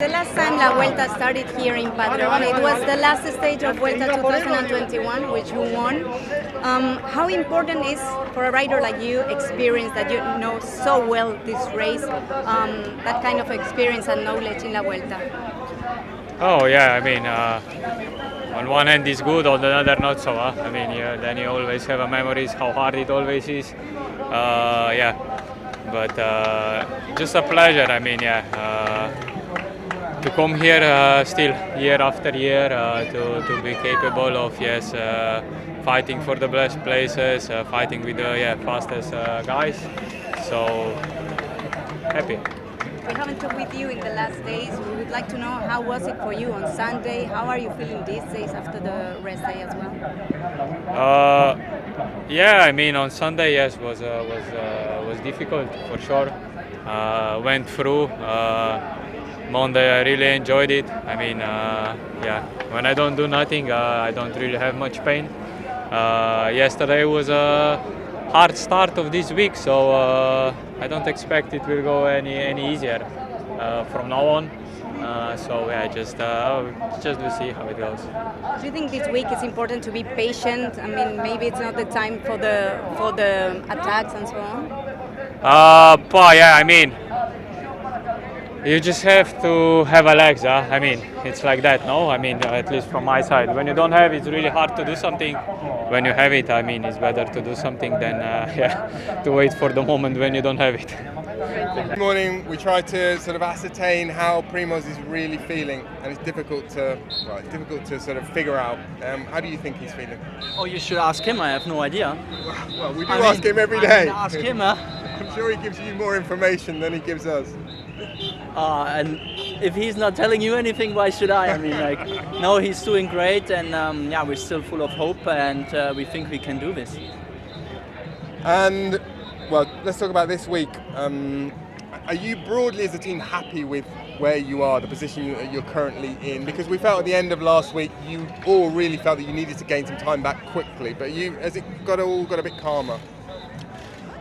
The last time La Vuelta started here in Padrón, it was the last stage of Vuelta 2021, which you won. How important is for a rider like you, experience that you know so well this race, that kind of experience and knowledge in La Vuelta? Oh yeah, I mean, on one hand it's good, on the other not so. I mean, then you always have a memories how hard it always is. But just a pleasure. I mean, to come here still year after year to be capable of fighting for the best places, fighting with the fastest guys. So happy. We haven't talked with you in the last days. We would like to know how was it for you on Sunday? How are you feeling these days after the rest day as well? I mean on Sunday was difficult for sure. Went through. Monday I really enjoyed it. I mean, when I don't do nothing, I don't really have much pain. Yesterday was a hard start of this week, so I don't expect it will go any easier from now on. Just we'll see how it goes. Do you think this week it's important to be patient? I mean, maybe it's not the time for the attacks and so on. I mean, you just have to have a legs. I mean, it's like that, no? I mean, at least from my side. When you don't have it, it's really hard to do something. When you have it, I mean, it's better to do something than to wait for the moment when you don't have it. This morning we tried to sort of ascertain how Primoz is really feeling, and it's difficult to sort of figure out. How do you think he's feeling? Oh, you should ask him. I have no idea. Well, we do ask him every day. Ask him. I'm sure he gives you more information than he gives us. And if he's not telling you anything, why should I? I mean, no, he's doing great, and we're still full of hope, and we think we can do this. And well, let's talk about this week. Are you broadly as a team happy with where you are, the position you're currently in? Because we felt at the end of last week, you all really felt that you needed to gain some time back quickly, but has it all got a bit calmer?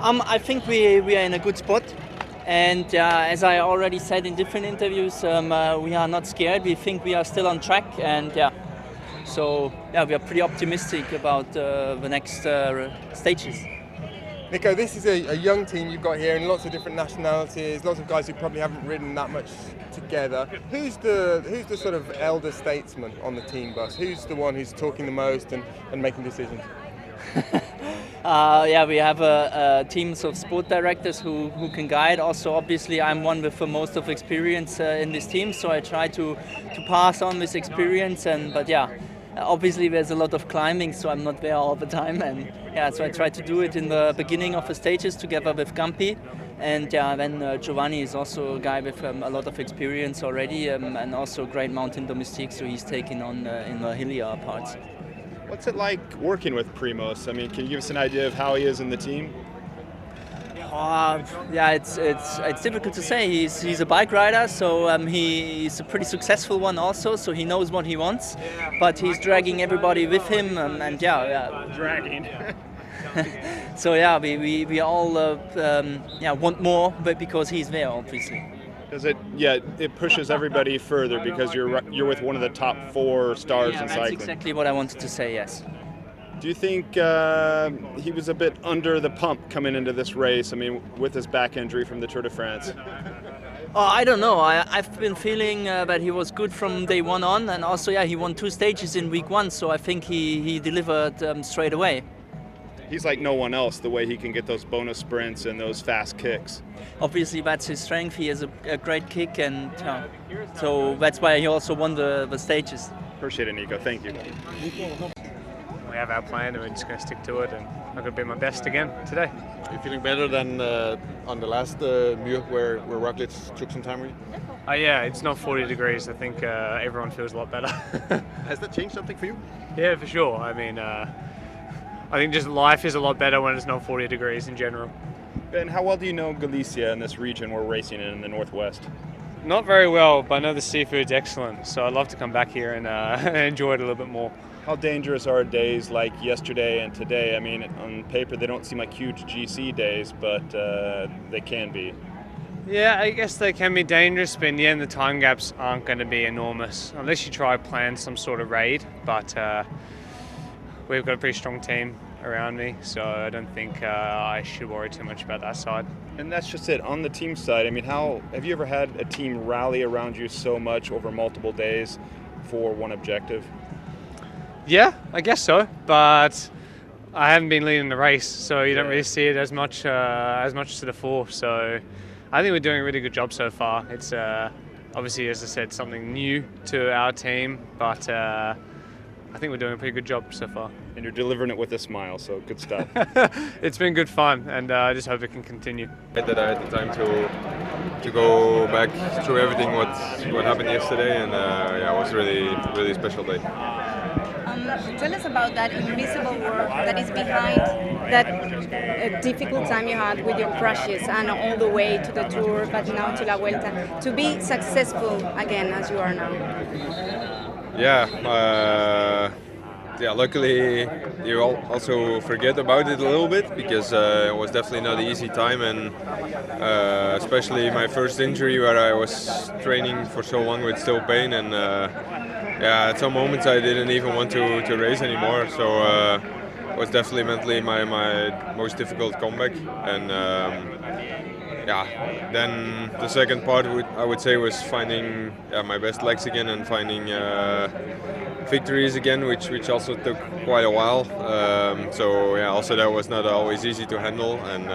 I think we are in a good spot. And as I already said in different interviews, we are not scared. We think we are still on track, and we are pretty optimistic about the next stages. Nico, this is a young team you've got here, and lots of different nationalities, lots of guys who probably haven't ridden that much together. Who's the sort of elder statesman on the team bus? Who's the one who's talking the most and making decisions? We have teams of sport directors who can guide. Also, obviously, I'm one with the most of experience in this team, so I try to pass on this experience. Obviously, there's a lot of climbing, so I'm not there all the time. And so I try to do it in the beginning of the stages together with Gampi. And then Giovanni is also a guy with a lot of experience already, and also great mountain domestique, so he's taking on in the hillier parts. What's it like working with Primoz? I mean, can you give us an idea of how he is in the team? It's difficult to say. He's a bike rider, so he's a pretty successful one also. So he knows what he wants, but he's dragging everybody with him, Dragging. So we all want more, but because he's there, obviously. Does it? Yeah, it pushes everybody further because you're with one of the top 4 stars in cycling. That's exactly what I wanted to say. Yes. Do you think he was a bit under the pump coming into this race? I mean, with his back injury from the Tour de France. I don't know. I've been feeling that he was good from day one on, and also he won 2 stages in week 1, so I think he delivered straight away. He's like no one else, the way he can get those bonus sprints and those fast kicks. Obviously, that's his strength. He has a great kick, and so that's why he also won the stages. Appreciate it, Nico. Thank you. We have our plan and we're just going to stick to it, and I'm going to be my best again today. Are you feeling better than on the last Muir where Roglic took some time with you? It's not 40 degrees. I think everyone feels a lot better. Has that changed something for you? Yeah, for sure. I mean, I think just life is a lot better when it's not 40 degrees in general. Ben, how well do you know Galicia and this region we're racing in the northwest? Not very well, but I know the seafood's excellent, so I'd love to come back here and enjoy it a little bit more. How dangerous are days like yesterday and today? I mean, on paper they don't seem like huge GC days, but they can be. Yeah, I guess they can be dangerous, but in the end the time gaps aren't going to be enormous unless you try to plan some sort of raid, but we've got a pretty strong team around me, so I don't think I should worry too much about that side. And that's just it. On the team side, I mean, how have you ever had a team rally around you so much over multiple days for one objective? Yeah, I guess so, but I haven't been leading the race, so you don't really see it as much to the fore. So I think we're doing a really good job so far. It's obviously, as I said, something new to our team, but I think we're doing a pretty good job so far. And you're delivering it with a smile, so good stuff. It's been good fun, and I just hope it can continue. That I had the time to go back through everything what happened yesterday, and it was really a special day. Tell us about that invisible work that is behind that difficult time you had with your crashes and all the way to the Tour, but now to La Vuelta, to be successful again as you are now. Luckily you also forget about it a little bit, because it was definitely not an easy time, and especially my first injury where I was training for so long with still pain, and at some moments I didn't even want to race anymore, so it was definitely mentally my most difficult comeback. And then the second part I would say was finding my best legs again and finding victories again, which also took quite a while. Also that was not always easy to handle, and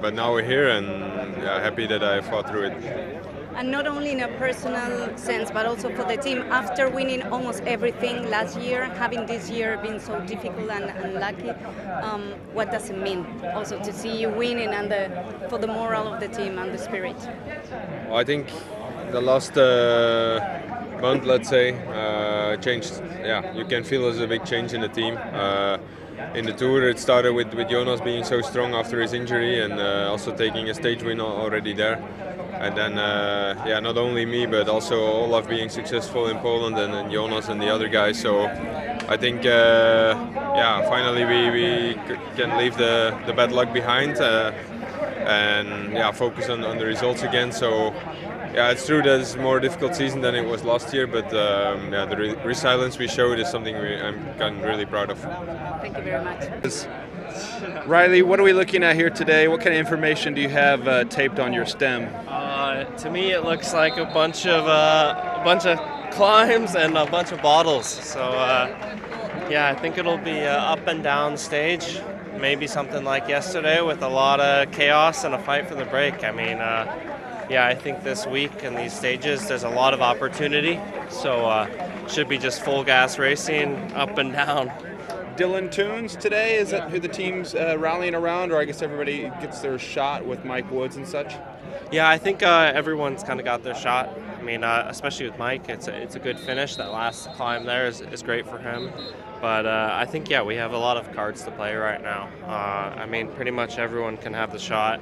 but now we're here, and happy that I fought through it. And not only in a personal sense, but also for the team. After winning almost everything last year, having this year been so difficult and unlucky, what does it mean also to see you winning and for the morale of the team and the spirit? Well, I think the last month, let's say, changed. You can feel there's a big change in the team. In the Tour, it started with Jonas being so strong after his injury, and also taking a stage win already there. And then, not only me, but also Olaf being successful in Poland, and Jonas and the other guys. So I think, finally we can leave the bad luck behind and focus on the results again. So it's true that it's a more difficult season than it was last year, but the resilience we showed is something I'm really proud of. Thank you very much. Riley, what are we looking at here today? What kind of information do you have taped on your stem? To me, it looks like a bunch of climbs and a bunch of bottles. So, I think it'll be up and down stage. Maybe something like yesterday with a lot of chaos and a fight for the break. I mean, I think this week in these stages, there's a lot of opportunity. So, should be just full gas racing up and down. Dylan Toons today, is that who the team's rallying around, or I guess everybody gets their shot with Mike Woods and such? Yeah, I think everyone's kind of got their shot. I mean, especially with Mike, it's a good finish. That last climb there is great for him. But I think, we have a lot of cards to play right now. I mean, pretty much everyone can have the shot.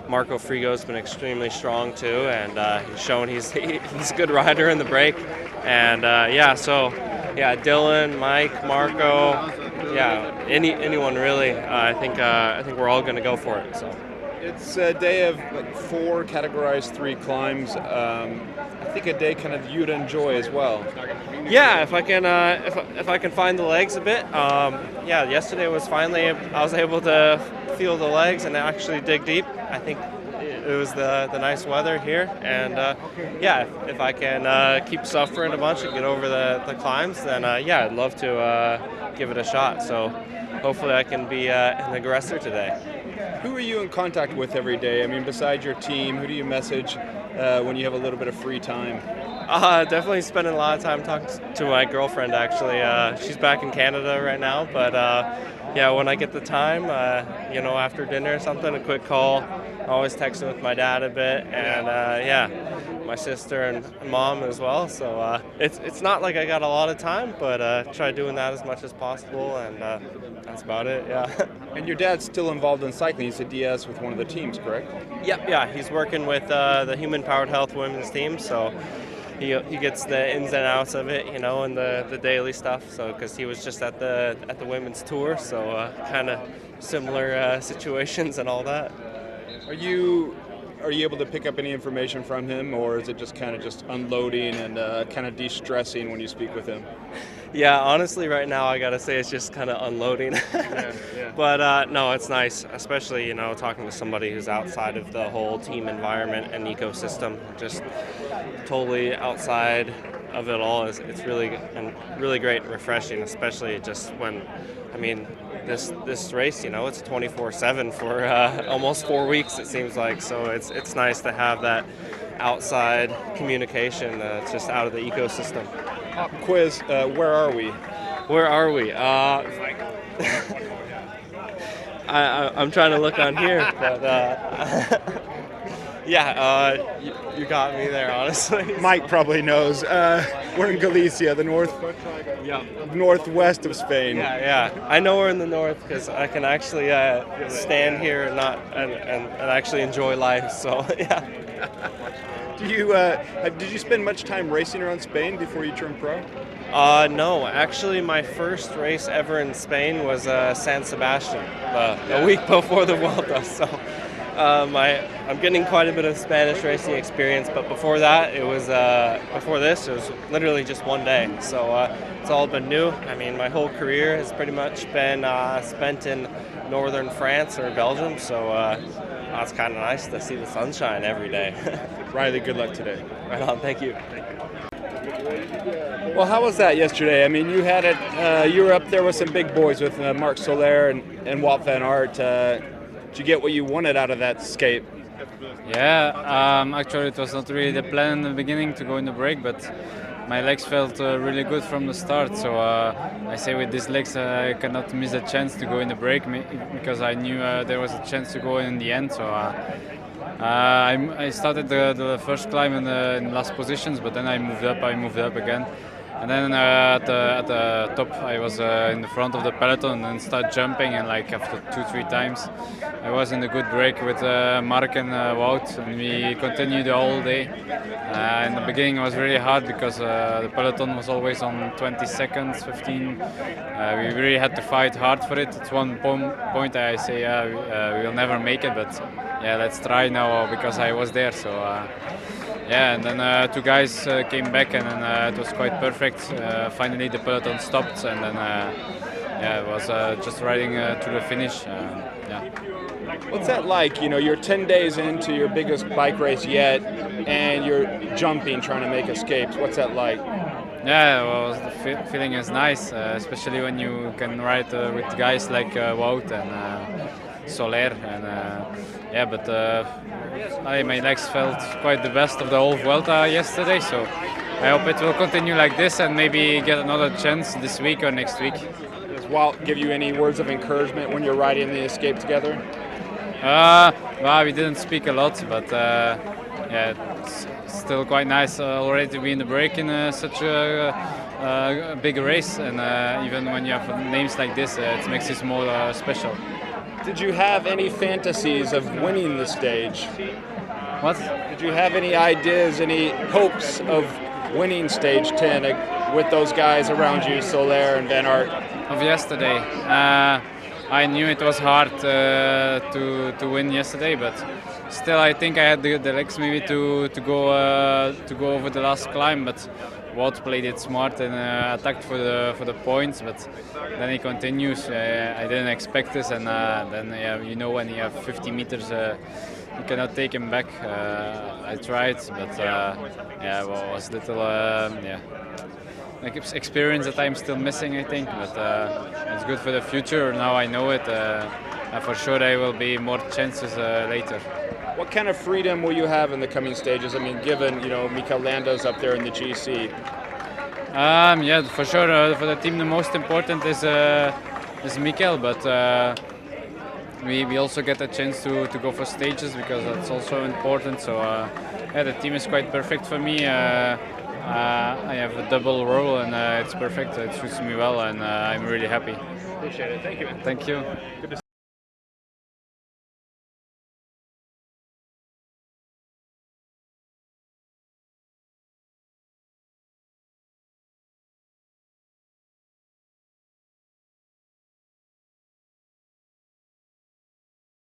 Marco Frigo's been extremely strong too, and he's shown he's a good rider in the break. And Dylan, Mike, Marco, anyone really. I think we're all going to go for it. So. It's a day of 4 categorized 3 climbs. I think a day kind of you'd enjoy as well. Yeah, if I can find the legs a bit. Yesterday was finally I was able to feel the legs and actually dig deep. I think it was the nice weather here, and if I can keep suffering a bunch and get over the climbs, then I'd love to give it a shot. So hopefully I can be an aggressor today. Who are you in contact with every day? I mean, besides your team, who do you message when you have a little bit of free time? Definitely spending a lot of time talking to my girlfriend, actually. She's back in Canada right now, but when I get the time, after dinner or something, a quick call. Always texting with my dad a bit, and my sister and mom as well. So it's not like I got a lot of time, but try doing that as much as possible, and that's about it. Yeah. And your dad's still involved in cycling. You said Diaz with one of the teams, correct? Yeah. He's working with the Human Powered Health women's team, so he gets the ins and outs of it, and the daily stuff. So because he was just at the women's tour, so kind of similar situations and all that. Are you able to pick up any information from him, or is it just kind of just unloading and kind of de-stressing when you speak with him? Yeah, honestly, right now I gotta say it's just kind of unloading. But no, it's nice, especially talking to somebody who's outside of the whole team environment and ecosystem, just totally outside of it all. It's really great and refreshing, especially just when, this race, it's 24/7 for almost 4 weeks it seems like. So it's nice to have that outside communication, just out of the ecosystem. Quiz, where are we? Where are we? I'm trying to look on here, but you got me there, honestly. Mike probably knows. We're in Galicia, the northwest of Spain. Yeah. I know we're in the north because I can actually stand here and actually enjoy life. So yeah. Did you spend much time racing around Spain before you turned pro? No, actually my first race ever in Spain was San Sebastian, a week before the Vuelta. So I'm getting quite a bit of Spanish racing experience, but before that, it was literally just one day. So it's all been new. My whole career has pretty much been spent in northern France or Belgium. So it's kind of nice to see the sunshine every day. Riley, good luck today. Right on, thank you. Well, how was that yesterday? You had it. You were up there with some big boys with Marc Soler and Wout van Aert. Did you get what you wanted out of that escape? Yeah, actually it was not really the plan in the beginning to go in the break, but my legs felt really good from the start. So I say with these legs I cannot miss a chance to go in the break because I knew there was a chance to go in the end. So I started the first climb in last positions, but then I moved up again. And then at the top, I was in the front of the peloton and started jumping. And after 2-3 times, I was in a good break with Mark and Wout, and we continued the whole day. In the beginning, it was really hard because the peloton was always on 20 seconds, 15. We really had to fight hard for it. At one point, I say, we will never make it, but yeah, let's try now because I was there. So. And then 2 guys came back, and then it was quite perfect. Finally, the peloton stopped, and then it was just riding to the finish. What's that like? You're 10 days into your biggest bike race yet, and you're jumping, trying to make escapes. What's that like? Yeah, well, the feeling is nice, especially when you can ride with guys like Wout and Soler, and but my legs felt quite the best of the whole Vuelta yesterday, so I hope it will continue like this and maybe get another chance this week or next week. Does Wout give you any words of encouragement when you're riding the escape together? Well, we didn't speak a lot, but it's still quite nice already to be in the break in such a big race, and even when you have names like this, it makes it more special. Did you have any fantasies of winning the stage? What? Did you have any ideas, any hopes of winning stage 10 with those guys around you, Soler and Van Aert? Of yesterday, I knew it was hard to win yesterday, but still I think I had the legs maybe to go over the last climb, but Wout played it smart and attacked for the points, but then he continues. I didn't expect this, and then when you have 50 meters, you cannot take him back. I tried, but it was little experience that I'm still missing, I think. But it's good for the future. Now I know it. For sure, there will be more chances later. What kind of freedom will you have in the coming stages? Given Mikel Lando's up there in the GC. For sure. For the team, the most important is Mikel, but we also get a chance to go for stages because that's also important. So the team is quite perfect for me. I have a double role, and it's perfect. It suits me well, and I'm really happy. Appreciate it. Thank you. Thank you. Good to